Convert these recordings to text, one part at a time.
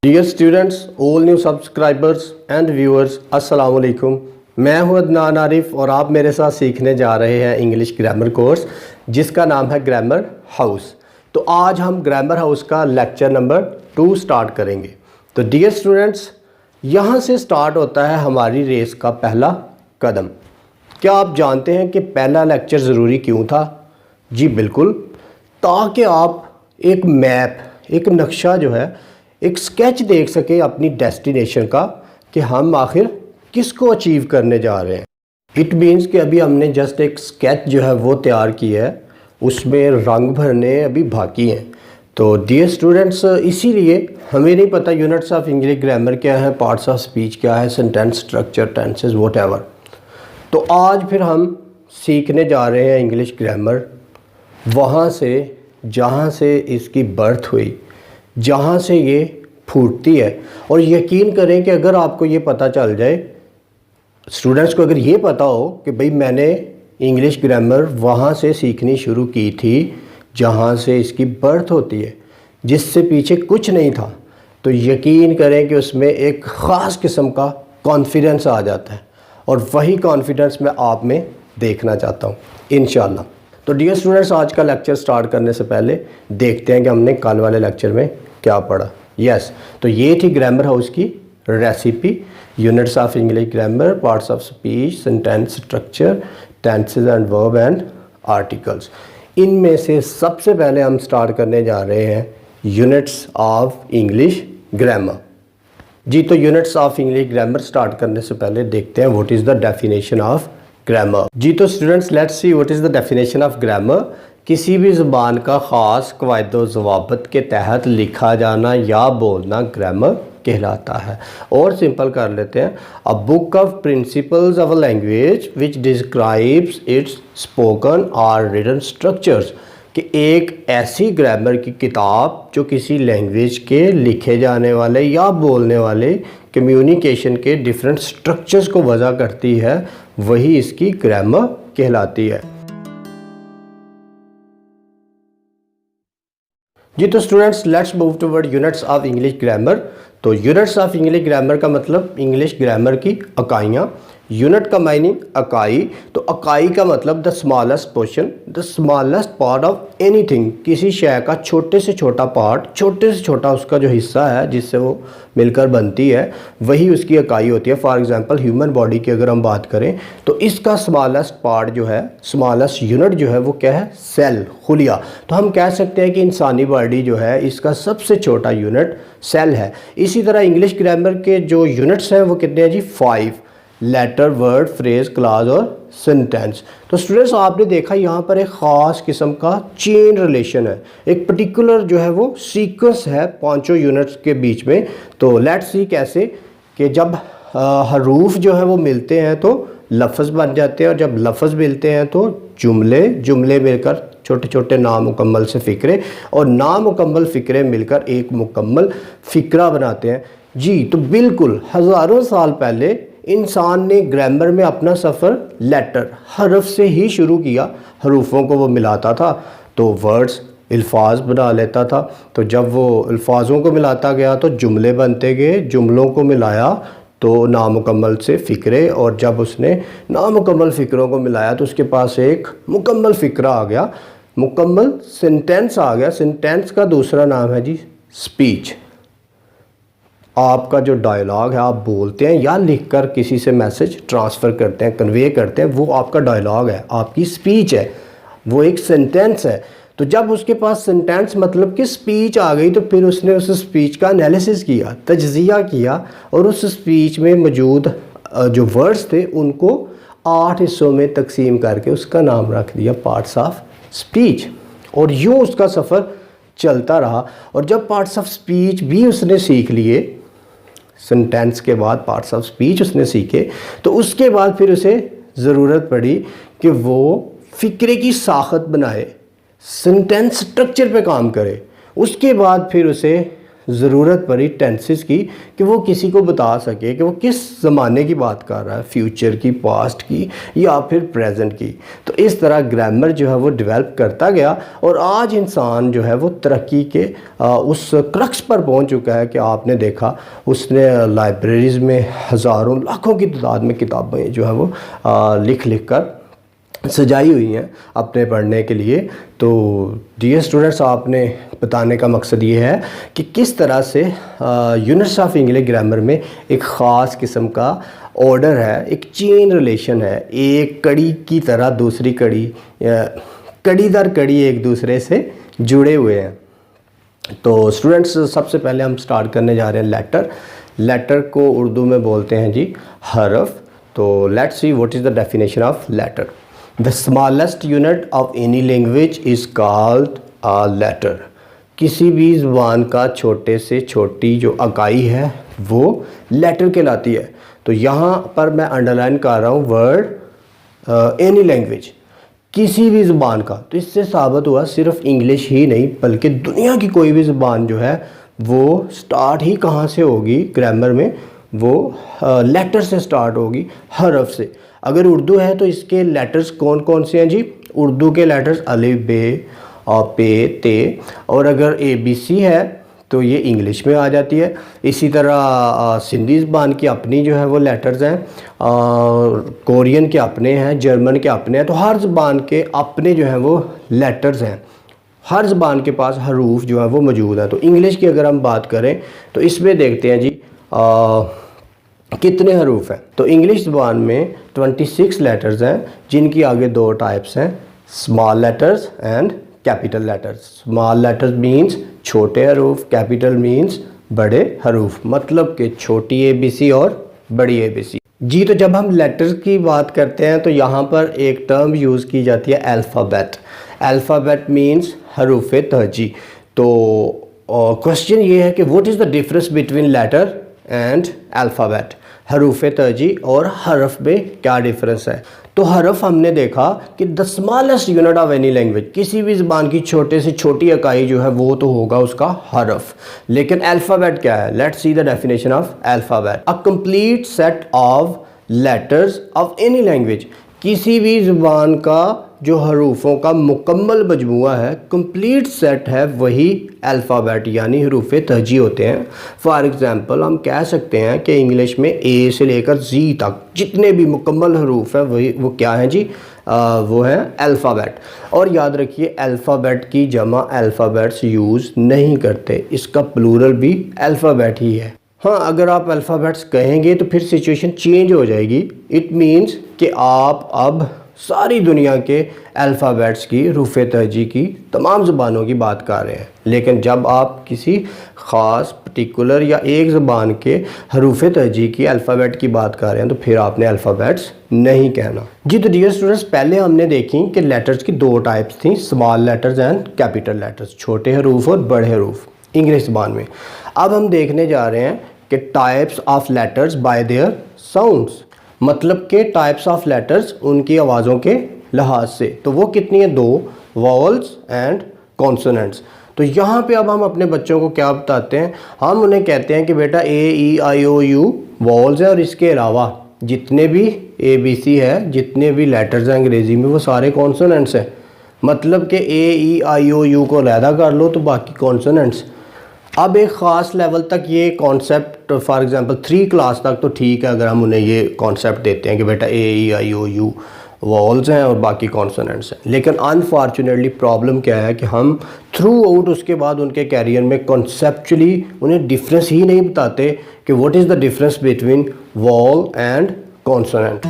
Dear students, all new subscribers and viewers, अस्सलाम वालेकुम। मैं हूं अदनान आरिफ और आप मेरे साथ सीखने जा रहे हैं इंग्लिश ग्रामर कोर्स जिसका नाम है ग्रामर हाउस। तो आज हम ग्रामर हाउस का लेक्चर नंबर 2 स्टार्ट करेंगे। तो डियर स्टूडेंट्स, यहां से स्टार्ट होता है हमारी रेस का पहला कदम। क्या आप जानते हैं कि पहला लेक्चर ज़रूरी क्यों था? जी बिल्कुल, ताकि आप एक मैप, एक नक्शा जो है, एक स्केच देख सके अपनी डेस्टिनेशन का कि हम आखिर किसको अचीव करने जा रहे हैं। इट मीन्स कि अभी हमने जस्ट एक स्केच जो है वो तैयार किया है, उसमें रंग भरने अभी बाकी हैं। तो डियर स्टूडेंट्स, इसीलिए हमें नहीं पता यूनिट्स ऑफ इंग्लिश ग्रामर क्या है, पार्ट्स ऑफ स्पीच क्या है, सेंटेंस स्ट्रक्चर, टेंसेस, व्हाटएवर। तो आज फिर हम सीखने जा रहे हैं इंग्लिश ग्रामर वहाँ से जहाँ से इसकी बर्थ हुई, जहाँ से ये फूटती है। और यकीन करें कि अगर आपको ये पता चल जाए, स्टूडेंट्स को अगर ये पता हो कि भाई मैंने इंग्लिश ग्रामर वहाँ से सीखनी शुरू की थी जहाँ से इसकी बर्थ होती है, जिससे पीछे कुछ नहीं था, तो यकीन करें कि उसमें एक ख़ास किस्म का कॉन्फिडेंस आ जाता है। और वही कॉन्फिडेंस मैं आप में देखना चाहता हूँ इंशाल्लाह। तो डियर स्टूडेंट्स, आज का लेक्चर स्टार्ट करने से पहले देखते हैं कि हमने कल वाले लेक्चर में क्या पढ़ा। यस, तो ये थी ग्रामर हाउस की recipe, units of English grammar, parts of speech, sentence structure, tenses and verb and articles. इनमें से सबसे पहले हम स्टार्ट करने जा रहे हैं यूनिट्स ऑफ इंग्लिश ग्रामर। जी, तो units of English grammar start करने से पहले देखते हैं what is the definition of grammar. जी, तो students, let's see what is the definition of grammar. किसी भी ज़ुबान का ख़ास क़वाइद ज़वाबित के तहत लिखा जाना या बोलना ग्रामर कहलाता है। और सिंपल कर लेते हैं, a book of principles of a language which describes it's spoken और रिटन स्ट्रक्चर्स, कि एक ऐसी ग्रामर की किताब जो किसी लैंग्वेज के लिखे जाने वाले या बोलने वाले कम्युनिकेशन के डिफरेंट स्ट्रक्चर्स को वज़ा करती है, वही इसकी ग्रामर कहलाती है। जी, तो students, let's move toward units of English grammar. तो यूनिट्स ऑफ इंग्लिश ग्रामर का मतलब इंग्लिश ग्रामर की इकाइयाँ। यूनिट का माइनिंग इकाई, तो इकाई का मतलब the smallest portion, the smallest part of anything, किसी शय का छोटे से छोटा पार्ट, छोटे से छोटा उसका जो हिस्सा है जिससे वो मिलकर बनती है, वही उसकी इकाई होती है। फॉर एग्जांपल ह्यूमन बॉडी की अगर हम बात करें तो इसका स्मॉलेस्ट पार्ट जो है, स्मॉलेस्ट यूनिट जो है वो क्या है? सेल, खुलिया। तो हम कह सकते हैं कि इंसानी बॉडी जो है इसका सबसे छोटा यूनिट सेल है। इसी तरह इंग्लिश ग्रामर के जो यूनिट्स हैं वो कितने हैं जी? 5, लेटर, वर्ड, फ्रेज, क्लाज और सेंटेंस। तो स्टूडेंट्स, आपने देखा यहाँ पर एक ख़ास किस्म का चेन रिलेशन है, एक पर्टिकुलर जो है वो सीक्वेंस है पांचों यूनिट्स के बीच में। तो लेट्स सी कैसे कि जब हरूफ जो है वो मिलते हैं तो लफ्ज़ बन जाते हैं, और जब लफ्ज़ मिलते हैं तो जुमले, जुमले मिलकर छोटे छोटे नामुकम्मल से फ़िक्रे, और नामुकम्मल फ़िक्रे मिलकर एक मुकम्मल फ़िक्रा बनाते हैं। जी, तो बिल्कुल हज़ारों साल पहले इंसान ने ग्रामर में अपना सफ़र लेटर, हरफ से ही शुरू किया। हरूफों को वो मिलाता था तो वर्ड्स, अल्फाज बना लेता था। तो जब वो अल्फाजों को मिलाता गया तो जुमले बनते गए, जुमलों को मिलाया तो नामुकम्मल से फ़िक्रे, और जब उसने नामुकम्मल फ़िक्रों को मिलाया तो उसके पास एक मुकम्मल फ़िक्रा आ गया, मुकम्मल सेंटेंस आ गया। सेंटेंस का दूसरा नाम है जी स्पीच। आपका जो डायलॉग है, आप बोलते हैं या लिखकर किसी से मैसेज ट्रांसफ़र करते हैं, कन्वे करते हैं, वो आपका डायलॉग है, आपकी स्पीच है, वो एक सेंटेंस है। तो जब उसके पास सेंटेंस मतलब कि स्पीच आ गई तो फिर उसने उस स्पीच का एनालिसिस किया, तज्ज़िया किया, और उस स्पीच में मौजूद जो वर्ड्स थे उनको 8 हिस्सों में तकसीम करके उसका नाम रख दिया पार्ट्स ऑफ स्पीच। और यूँ उसका सफ़र चलता रहा। और जब पार्ट्स ऑफ स्पीच भी उसने सीख लिए, सेंटेंस के बाद पार्ट्स ऑफ स्पीच उसने सीखे, तो उसके बाद फिर उसे ज़रूरत पड़ी कि वो फ़िक्रे की साखत बनाए, सेंटेंस स्ट्रक्चर पे काम करे। उसके बाद फिर उसे ज़रूरत पड़ी टेंसेस की कि वो किसी को बता सके कि वो किस ज़माने की बात कर रहा है, फ्यूचर की, पास्ट की या फिर प्रेजेंट की। तो इस तरह ग्रामर जो है वो डेवलप करता गया और आज इंसान जो है वो तरक्की के उस क्रक्स पर पहुंच चुका है कि आपने देखा उसने लाइब्रेरीज़ में हज़ारों लाखों की तादाद में किताबें जो है वो लिख लिख कर सजाई हुई हैं अपने पढ़ने के लिए। तो डियर स्टूडेंट्स, आपने बताने का मकसद ये है कि किस तरह से यूनिट्स ऑफ इंग्लिश ग्रामर में एक ख़ास किस्म का ऑर्डर है, एक चेन रिलेशन है, एक कड़ी की तरह दूसरी कड़ी, कड़ी दर कड़ी एक दूसरे से जुड़े हुए हैं। तो स्टूडेंट्स, सबसे पहले हम स्टार्ट करने जा रहे हैं लेटर। लेटर को उर्दू में बोलते हैं जी हरफ। तो let's see what is the definition of letter. The smallest unit of any language is called a letter। किसी भी ज़ुबान का छोटे से छोटी जो इकाई है वो लेटर कहलाती है। तो यहाँ पर मैं अंडरलाइन कर रहा हूँ वर्ड एनी लैंग्वेज, किसी भी ज़ुबान का। तो इससे साबित हुआ सिर्फ इंग्लिश ही नहीं बल्कि दुनिया की कोई भी ज़ुबान जो है वो स्टार्ट ही कहाँ से होगी ग्रामर में, वो लेटर से स्टार्ट होगी, हरफ से। अगर उर्दू है तो इसके लेटर्स कौन कौन से हैं जी? उर्दू के लेटर्स अलिफ, बे, पे, ते। और अगर ABC है तो ये इंग्लिश में आ जाती है। इसी तरह सिंधी ज़बान की अपनी जो है वो लेटर्स हैं, कोरियन के अपने हैं, जर्मन के अपने हैं। तो हर ज़बान के अपने जो हैं वो लेटर्स हैं, हर ज़बान के पास हरूफ जो है वो मौजूद है। तो इंग्लिश की अगर हम बात करें तो इसमें देखते हैं जी कितने हरूफ हैं। तो इंग्लिश ज़बान में 26 लेटर्स हैं जिनकी आगे दो टाइप्स हैं, small letters and capital letters. Small letters means छोटे हरूफ, कैपिटल मींस बड़े हरूफ, मतलब कि छोटी ABC और बड़ी ABC। जी, तो जब हम लेटर्स की बात करते हैं तो यहाँ पर एक टर्म यूज़ की जाती है अल्फ़ाबेट। अल्फ़ाबेट मींस हरूफ तहजी। तो क्वेश्चन ये है कि what is the difference between letter and alphabet. हरूफ तहजी और हरफ में क्या डिफरेंस है? तो हरफ हमने देखा कि the smallest unit of any language, किसी भी ज़बान की छोटे से छोटी इकाई जो है वो तो होगा उसका हरफ। लेकिन अल्फ़ाबेट क्या है? Let's see the definition of alphabet. A complete set of letters of any language, किसी भी ज़बान का जो हरूफों का मुकम्मल मजमुआ है, कंप्लीट सेट है, वही अल्फ़ाबेट यानी हरूफ तहजी होते हैं। फॉर एग्ज़ाम्पल हम कह सकते हैं कि इंग्लिश में A से लेकर Z तक जितने भी मुकम्मल हरूफ हैं वही वो क्या हैं जी? वो है अल्फ़ाबेट। और याद रखिए अल्फ़ाबेट की जमा अल्फ़ाबेट्स यूज़ नहीं करते, इसका प्लूरल भी अल्फ़ाबेट ही है। हाँ, अगर आप अल्फ़ाबेट्स कहेंगे तो फिर सिचुएशन चेंज हो जाएगी। इट मीन्स कि आप अब सारी दुनिया के अल्फ़ाबेट्स की, हरूफ तहजी की, तमाम ज़बानों की बात कर रहे हैं। लेकिन जब आप किसी ख़ास पर्टिकुलर या एक ज़बान के हरूफ तहजी की, अल्फ़ाबेट की बात कर रहे हैं तो फिर आपने अल्फ़ाबेट्स नहीं कहना। जी, तो डियर स्टूडेंट्स, पहले हमने देखी कि लेटर्स की दो टाइप्स थी, small letters and capital letters, छोटे हरूफ और बड़े हरूफ इंग्लिश ज़बान में। अब हम देखने जा रहे हैं कि types of letters by their sounds, मतलब के टाइप्स ऑफ लेटर्स उनकी आवाज़ों के लिहाज से। तो वो कितनी है? दो, वॉवल्स एंड कॉन्सोनेंट्स। तो यहाँ पे अब हम अपने बच्चों को क्या बताते हैं? हम उन्हें कहते हैं कि बेटा A-E-I-O-U वॉवल्स हैं और इसके अलावा जितने भी ABC है, जितने भी लेटर्स हैं अंग्रेज़ी में, वो सारे कॉन्सोनेंट्स हैं। मतलब कि A-E-I-O-U को अलहदा कर लो तो बाकी कॉन्सोनेंट्स। अब एक ख़ास लेवल तक ये कॉन्सेप्ट, फॉर एग्ज़ाम्पल 3 क्लास तक तो ठीक है अगर हम उन्हें ये कॉन्सेप्ट देते हैं कि बेटा A-E-I-O-U वॉल्स हैं और बाकी कॉन्सोनेंट्स हैं। लेकिन अनफॉर्चुनेटली प्रॉब्लम क्या है कि हम थ्रू आउट उसके बाद उनके कैरियर में कॉन्सेप्चुअली उन्हें डिफरेंस ही नहीं बताते कि what is the difference between wall and consonant.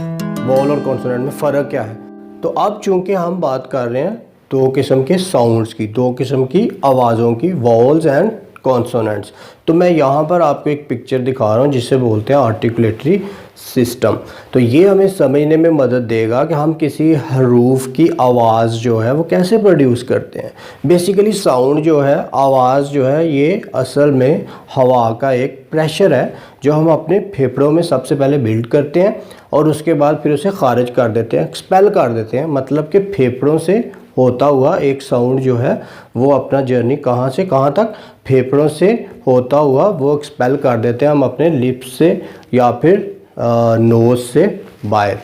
Wall और कॉन्सोनेंट में फ़र्क क्या है? तो अब चूँकि हम बात कर रहे हैं दो किस्म के साउंड्स की, दो किस्म की आवाज़ों की, वॉल्स एंड कॉन्सोनेंट्स, तो मैं यहाँ पर आपको एक पिक्चर दिखा रहा हूँ जिसे बोलते हैं आर्टिकुलेटरी सिस्टम। तो ये हमें समझने में मदद देगा कि हम किसी हरूफ की आवाज़ जो है वो कैसे प्रोड्यूस करते हैं। बेसिकली साउंड जो है, आवाज़ जो है, ये असल में हवा का एक प्रेशर है जो हम अपने फेफड़ों में सबसे पहले बिल्ड करते हैं और उसके बाद फिर उसे खारिज कर देते हैं, एक्सपेल कर देते हैं। मतलब कि फेफड़ों से होता हुआ एक साउंड जो है वो अपना जर्नी कहाँ से कहाँ तक, फेफड़ों से होता हुआ वो एक्सपेल कर देते हैं हम अपने लिप्स से या फिर नोज़ से बाहर।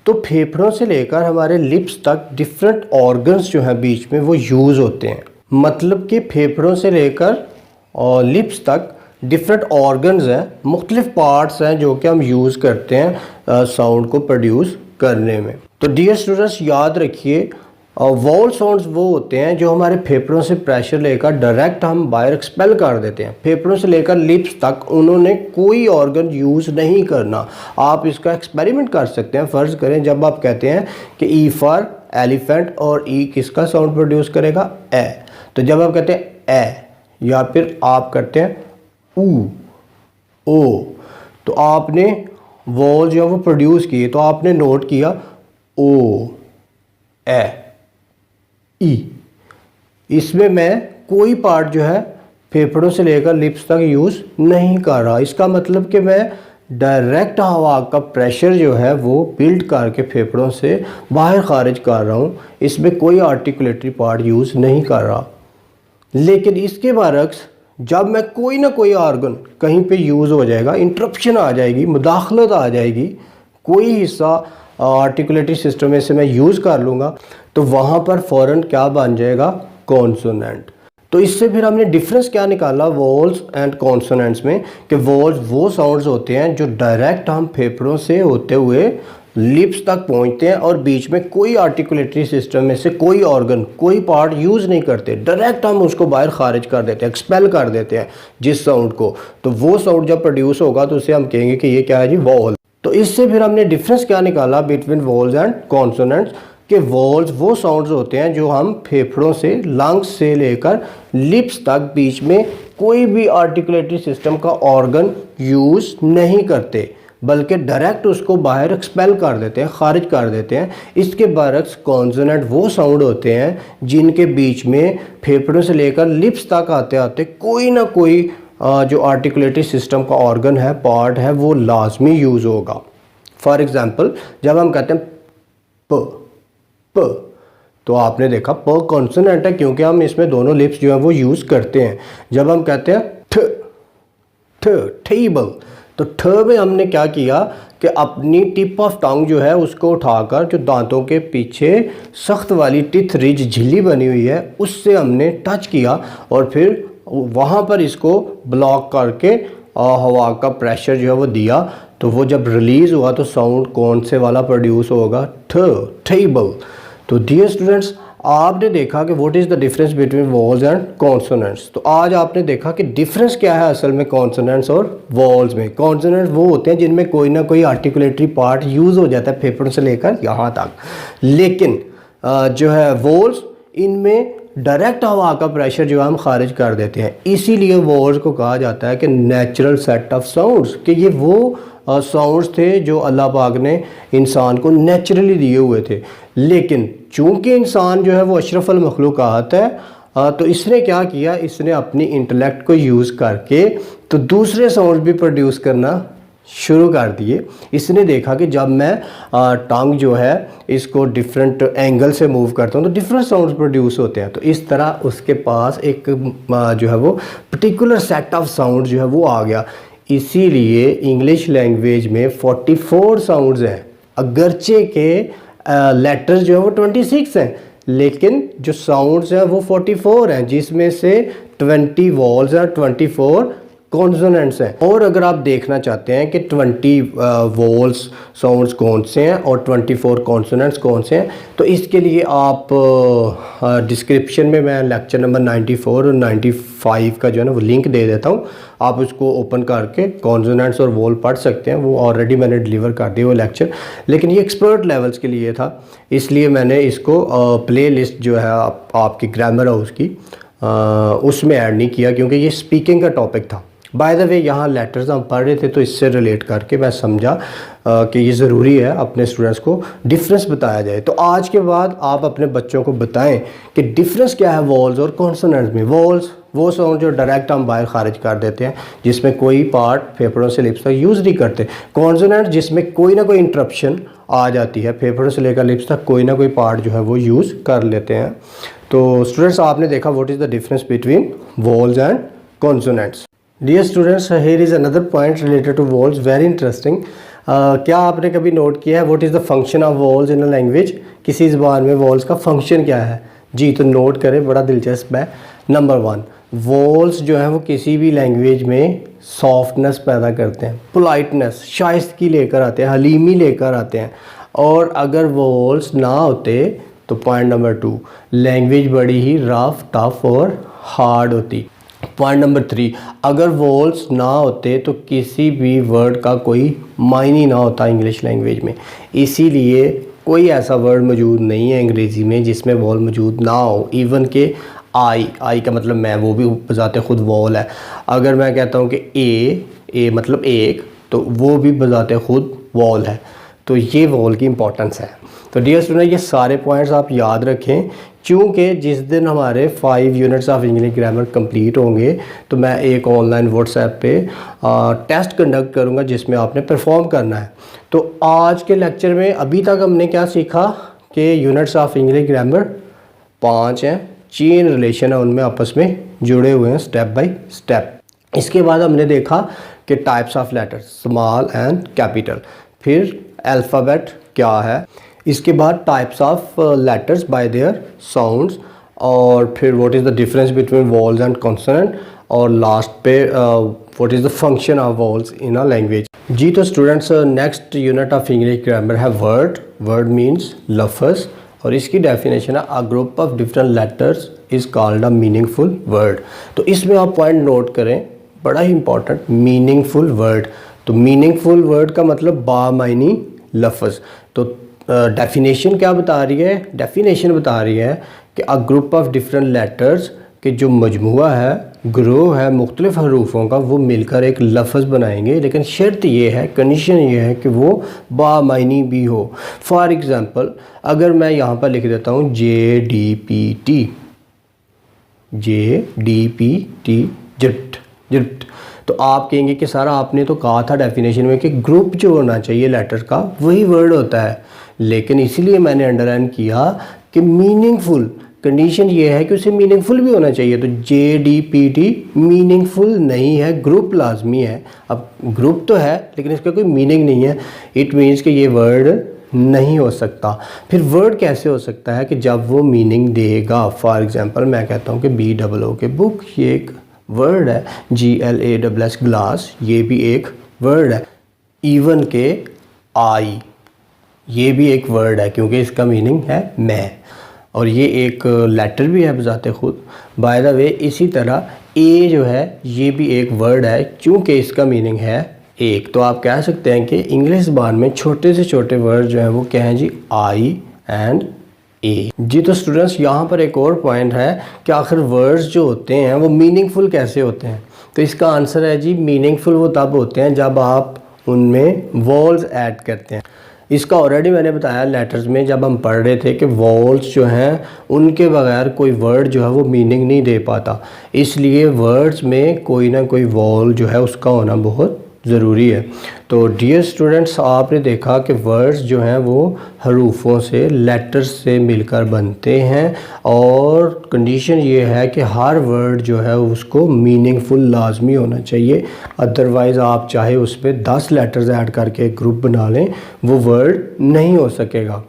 तो फेफड़ों से लेकर हमारे लिप्स तक डिफरेंट ऑर्गन्स जो हैं बीच में वो यूज़ होते हैं। मतलब कि फेफड़ों से लेकर और लिप्स तक डिफरेंट ऑर्गन्स हैं, मुख्तलिफ पार्ट्स हैं जो कि हम यूज़ करते हैं साउंड को प्रोड्यूस करने में। तो डियर स्टूडेंट्स याद रखिए, वॉल साउंड्स वो होते हैं जो हमारे फेफड़ों से प्रेशर लेकर डायरेक्ट हम बाहर एक्सपेल कर देते हैं। फेफड़ों से लेकर लिप्स तक उन्होंने कोई ऑर्गन यूज़ नहीं करना। आप इसका एक्सपेरिमेंट कर सकते हैं। फ़र्ज़ करें जब आप कहते हैं कि ई फॉर एलिफेंट और ई किसका साउंड प्रोड्यूस करेगा, ए। तो जब आप कहते हैं ए या फिर आप करते हैं ऊ ओ, तो आपने वॉल जो है वो प्रोड्यूस किए, तो आपने नोट किया ओ ए ई। इसमें मैं कोई पार्ट जो है फेफड़ों से लेकर लिप्स तक यूज़ नहीं कर रहा। इसका मतलब कि मैं डायरेक्ट हवा का प्रेशर जो है वो बिल्ड करके फेफड़ों से बाहर खारिज कर रहा हूँ। इसमें कोई आर्टिकुलेटरी पार्ट यूज़ नहीं कर रहा। लेकिन इसके बरक्स जब मैं कोई ना कोई ऑर्गन कहीं पे यूज़ हो जाएगा, इंटरप्शन आ जाएगी, मुदाखलत आ जाएगी, कोई हिस्सा आर्टिकुलेटरी सिस्टम में से मैं यूज़ कर लूँगा, तो वहाँ पर फ़ौरन क्या बन जाएगा, कॉन्सोनेंट। तो इससे फिर हमने डिफरेंस क्या निकाला वॉल्स एंड कॉन्सोनेंट्स में, कि वॉल्स वो साउंड्स होते हैं जो डायरेक्ट हम फेफड़ों से होते हुए लिप्स तक पहुंचते हैं और बीच में कोई आर्टिकुलेटरी सिस्टम में से कोई ऑर्गन, कोई पार्ट यूज़ नहीं करते, डायरेक्ट हम उसको बाहर खारिज कर देते हैं, एक्सपेल कर देते हैं जिस साउंड को। तो वो साउंड जब प्रोड्यूस होगा तो उसे हम कहेंगे कि ये क्या है जी, वॉल। तो इससे फिर हमने डिफरेंस क्या निकाला बिटवीन वॉल्स एंड कॉन्सोनेंट्स, कि वॉल्स वो साउंड्स होते हैं जो हम फेफड़ों से, लंग्स से लेकर लिप्स तक बीच में कोई भी आर्टिकुलेटरी सिस्टम का ऑर्गन यूज़ नहीं करते, बल्कि डायरेक्ट उसको बाहर एक्सपेल कर देते हैं, खारिज कर देते हैं। इसके बरक्स कॉन्सोनेंट वो साउंड होते हैं जिनके बीच में फेफड़ों से लेकर लिप्स तक आते आते कोई ना कोई जो आर्टिकुलेटरी सिस्टम का ऑर्गन है, पार्ट है, वो लाजमी यूज़ होगा। फॉर एग्ज़ाम्पल जब हम कहते हैं प प, तो आपने देखा प कॉन्सोनेंट है क्योंकि हम इसमें दोनों लिप्स जो है वो यूज़ करते हैं। जब हम कहते हैं ठ ठ टेबल, तो ठ में हमने क्या किया कि अपनी टिप ऑफ टंग जो है उसको उठाकर, जो दांतों के पीछे सख्त वाली टिथ रिज झिल्ली बनी हुई है, उससे हमने टच किया और फिर वहाँ पर इसको ब्लॉक करके हवा का प्रेशर जो है वो दिया। तो वो जब रिलीज़ हुआ तो साउंड कौन से वाला प्रोड्यूस होगा, ठ, टेबल। तो डियर स्टूडेंट्स, आपने देखा कि what is the difference between vowels and consonants. तो आज आपने देखा कि डिफरेंस क्या है असल में कॉन्सोनेंट्स और वॉल्स में। कॉन्सोनेंट्स वो होते हैं जिनमें कोई ना कोई आर्टिकुलेटरी पार्ट यूज़ हो जाता है फेफड़ों से लेकर यहाँ तक, लेकिन जो है वॉल्स, इनमें डायरेक्ट हवा का प्रेशर जो हम खारिज कर देते हैं। इसीलिए वॉल्स को कहा जाता है कि नेचुरल सेट ऑफ साउंड्स, कि ये वो साउंड्स थे जो अल्लाह पाक ने इंसान को नेचुरली दिए हुए थे। लेकिन चूंकि इंसान जो है वो अशरफुल मखलूक़ात है, तो इसने क्या किया, इसने अपनी इंटेलेक्ट को यूज़ करके तो दूसरे साउंड भी प्रोड्यूस करना शुरू कर दिए। इसने देखा कि जब मैं टंग जो है इसको डिफरेंट एंगल से मूव करता हूँ तो डिफरेंट साउंड्स प्रोड्यूस होते हैं। तो इस तरह उसके पास एक जो है वो पर्टिकुलर सेट ऑफ साउंड जो है वो आ गया। इसीलिए इंग्लिश लैंग्वेज में 44 साउंड्स हैं, अगरचे के लेटर्स जो है वो 26 हैं, लेकिन जो साउंड्स हैं वो 44 हैं, जिसमें से 20 वॉल्स हैं, 24 कॉन्सोनेंट्स हैं। और अगर आप देखना चाहते हैं कि 20 वॉल्स साउंड्स कौन से हैं और 24 कॉन्सोनेंट्स कौन से हैं, तो इसके लिए आप डिस्क्रिप्शन में मैं लेक्चर नंबर 94 और 95 का जो है ना वो लिंक दे देता हूँ। आप उसको ओपन करके कॉन्सोनेंट्स और वॉल पढ़ सकते हैं। वो ऑलरेडी मैंने डिलीवर कर दिया वो लेक्चर, लेकिन ये एक्सपर्ट लेवल्स के लिए था, इसलिए मैंने इसको प्ले लिस्ट जो है आपकी ग्रामर हाउस की उसमें ऐड नहीं किया, क्योंकि ये स्पीकिंग का टॉपिक था। बाय द वे यहाँ लेटर्स हम पढ़ रहे थे, तो इससे रिलेट करके मैं समझा कि ये ज़रूरी है अपने स्टूडेंट्स को डिफरेंस बताया जाए। तो आज के बाद आप अपने बच्चों को बताएं कि डिफरेंस क्या है वॉल्स और कॉन्सोनेंट्स में। वॉल्स वो साउंड जो डायरेक्ट हम बाहर खारिज कर देते हैं, जिसमें कोई पार्ट फेफड़ों से लिप्स तक यूज़ नहीं करते। कॉन्सोनेंट्स जिसमें कोई ना कोई इंटरप्शन आ जाती है, फेफड़ों से लेकर लिप्स तक कोई ना कोई पार्ट जो है वो यूज़ कर लेते हैं। तो स्टूडेंट्स आपने देखा what is the difference between vowels and consonants. Dear students, here is another point related to vowels, very interesting. क्या आपने कभी नोट किया है what is the function of vowels in a language? किसी ज़बान में वॉल्स का फंक्शन क्या है? जी तो नोट करें, बड़ा दिलचस्प है। नंबर 1, वॉल्स जो है वो किसी भी लैंग्वेज में सॉफ्टनेस पैदा करते हैं, पोलाइटनेस, शाइस्तगी लेकर आते हैं, हलीमी लेकर आते हैं। और अगर वॉल्स ना होते तो पॉइंट नंबर 2, लैंग्वेज बड़ी ही रफ, टफ और हार्ड होती। पॉइंट नंबर 3, अगर वॉल्स ना होते तो किसी भी वर्ड का कोई मायने ना होता इंग्लिश लैंग्वेज में। इसीलिए कोई ऐसा वर्ड मौजूद नहीं है अंग्रेज़ी में जिसमें वॉल मौजूद ना हो। इवन के आई का मतलब मैं, वो भी बजाते खुद वॉल है। अगर मैं कहता हूँ कि ए मतलब एक, तो वो भी बजाते खुद वॉल है। तो ये वॉल की इंपॉर्टेंस है। तो डियर स्टूडेंट, ये सारे पॉइंट्स आप याद रखें, क्योंकि जिस दिन हमारे 5 units of English grammar complete होंगे तो मैं एक ऑनलाइन व्हाट्सएप पे टेस्ट कंडक्ट करूँगा जिसमें आपने परफॉर्म करना है। तो आज के लेक्चर में अभी तक हमने क्या सीखा कि यूनिट्स ऑफ इंग्लिश ग्रामर 5 हैं, चेन रिलेशन है, उनमें आपस में जुड़े हुए हैं स्टेप बाय स्टेप। इसके बाद हमने देखा कि types of letters, small and capital, फिर अल्फ़ाबेट क्या है, इसके बाद types of letters by their sounds, और फिर what is the difference between vowels and consonant, और लास्ट पे what is the function of vowels in a language. जी तो students, next unit of English grammar है वर्ड। वर्ड मीन्स लफ्ज़, और इसकी डेफिनेशन है a group of different letters is called a meaningful word. तो इसमें आप पॉइंट नोट करें, बड़ा ही इंपॉर्टेंट, मीनिंगफुल वर्ड। तो मीनिंगफुल वर्ड का मतलब बामायनी लफ्ज़। तो डेफिनेशन क्या बता रही है? डेफिनेशन बता रही है कि अ ग्रुप ऑफ डिफरेंट लेटर्स के जो मजमुआ है, ग्रोह है मुख्तलिफ हरूफों का, वो मिलकर एक लफ्ज़ बनाएंगे। लेकिन शर्त ये है, कंडीशन ये है कि वो बामायनी भी हो। फॉर एग्ज़ाम्पल, अगर मैं यहाँ पर लिख देता हूँ JDPT, जिट, तो आप कहेंगे कि सारा आपने तो कहा था डेफिनेशन में कि ग्रुप जो होना चाहिए लेटर का वही वर्ड होता है, लेकिन इसीलिए मैंने अंडरलाइन किया कि मीनिंगफुल, कंडीशन ये है कि उसे मीनिंगफुल भी होना चाहिए। तो JDPT मीनिंगफुल नहीं है, ग्रुप लाजमी है। अब ग्रुप तो है लेकिन इसका कोई मीनिंग नहीं है, इट मीन्स कि ये वर्ड नहीं हो सकता। फिर वर्ड कैसे हो सकता है? कि जब वो मीनिंग देगा। फॉर एग्जांपल मैं कहता हूँ कि BOO के बुक, ये एक वर्ड है। GLASS ग्लास, ये भी एक वर्ड है। इवन के आई, ये भी एक वर्ड है क्योंकि इसका मीनिंग है मैं, और ये एक लेटर भी है बजाते खुद। बाय द वे इसी तरह ए जो है ये भी एक वर्ड है क्योंकि इसका मीनिंग है एक। तो आप कह सकते हैं कि इंग्लिश ज़बान में छोटे से छोटे वर्ड जो हैं वो क्या हैं जी? आई एंड ए। जी तो स्टूडेंट्स, यहाँ पर एक और पॉइंट है कि आखिर वर्ड्स जो होते हैं वो मीनिंगफुल कैसे होते हैं? तो इसका आंसर है जी, मीनिंगफुल वो तब होते हैं जब आप उनमें वॉल्स ऐड करते हैं। इसका ऑलरेडी मैंने बताया लेटर्स में जब हम पढ़ रहे थे कि वॉल्स जो हैं उनके बगैर कोई वर्ड जो है वो मीनिंग नहीं दे पाता। इसलिए वर्ड्स में कोई ना कोई वॉल जो है उसका होना बहुत ज़रूरी है। तो डियर स्टूडेंट्स, आपने देखा कि वर्ड्स जो हैं वो हरूफों से, लेटर्स से मिलकर बनते हैं, और कंडीशन ये है कि हर वर्ड जो है उसको मीनिंगफुल लाजमी होना चाहिए। अदरवाइज़ आप चाहे उसमें 10 लेटर्स ऐड करके एक ग्रुप बना लें, वो वर्ड नहीं हो सकेगा।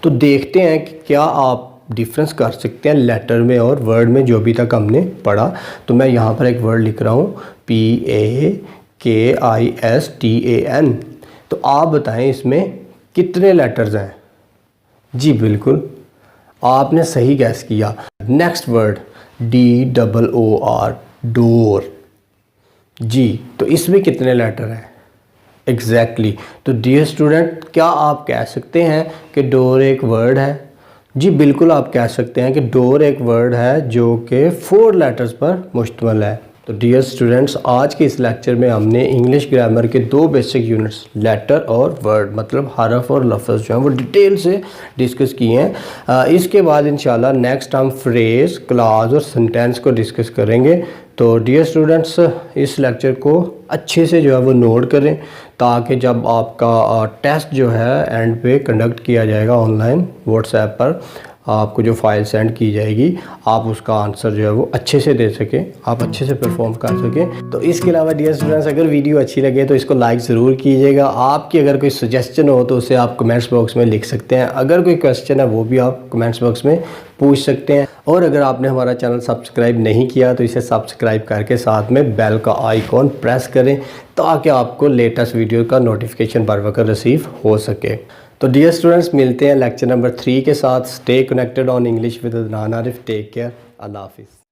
तो देखते हैं कि क्या आप डिफरेंस कर सकते हैं लेटर में और वर्ड में जो अभी तक हमने पढ़ा। तो मैं यहाँ पर एक वर्ड लिख रहा हूँ PAKISTAN। तो आप बताएं इसमें कितने लेटर्स हैं? जी बिल्कुल, आपने सही गैस किया। Next word DOOR, door. जी तो इसमें कितने लेटर हैं? एग्जैक्टली। तो डियर स्टूडेंट, क्या आप कह सकते हैं कि डोर एक वर्ड है? जी बिल्कुल, आप कह सकते हैं कि डोर एक वर्ड है जो कि 4 लेटर्स पर मुश्तमिल है। तो डियर स्टूडेंट्स, आज के इस लेक्चर में हमने इंग्लिश ग्रामर के 2 बेसिक यूनिट्स, लेटर और वर्ड, मतलब हरफ और लफ्ज़ जो हैं वो डिटेल से डिस्कस किए हैं। इसके बाद इंशाल्लाह नेक्स्ट हम फ्रेज़, क्लॉज और सेंटेंस को डिस्कस करेंगे। तो डियर स्टूडेंट्स, इस लेक्चर को अच्छे से जो है वो नोट करें, ताकि जब आपका टेस्ट जो है एंड पे कंडक्ट किया जाएगा ऑनलाइन व्हाट्सएप पर, आपको जो फाइल सेंड की जाएगी, आप उसका आंसर जो है वो अच्छे से दे सकें, आप अच्छे से परफॉर्म कर सकें। तो इसके अलावा डियर स्टूडेंट्स, अगर वीडियो अच्छी लगे तो इसको लाइक ज़रूर कीजिएगा। आपकी अगर कोई सजेशन हो तो उसे आप कमेंट्स बॉक्स में लिख सकते हैं। अगर कोई क्वेश्चन है वो भी आप कमेंट्स बॉक्स में पूछ सकते हैं। और अगर आपने हमारा चैनल सब्सक्राइब नहीं किया तो इसे सब्सक्राइब करके साथ में बेल का आइकॉन प्रेस करें, ताकि आपको लेटेस्ट वीडियो का नोटिफिकेशन बर वक्त रिसीव हो सके। तो डियर स्टूडेंट्स, मिलते हैं लेक्चर नंबर 3 के साथ। Stay connected on English with Adnan Arif. Take care. अल्लाह हाफिज़।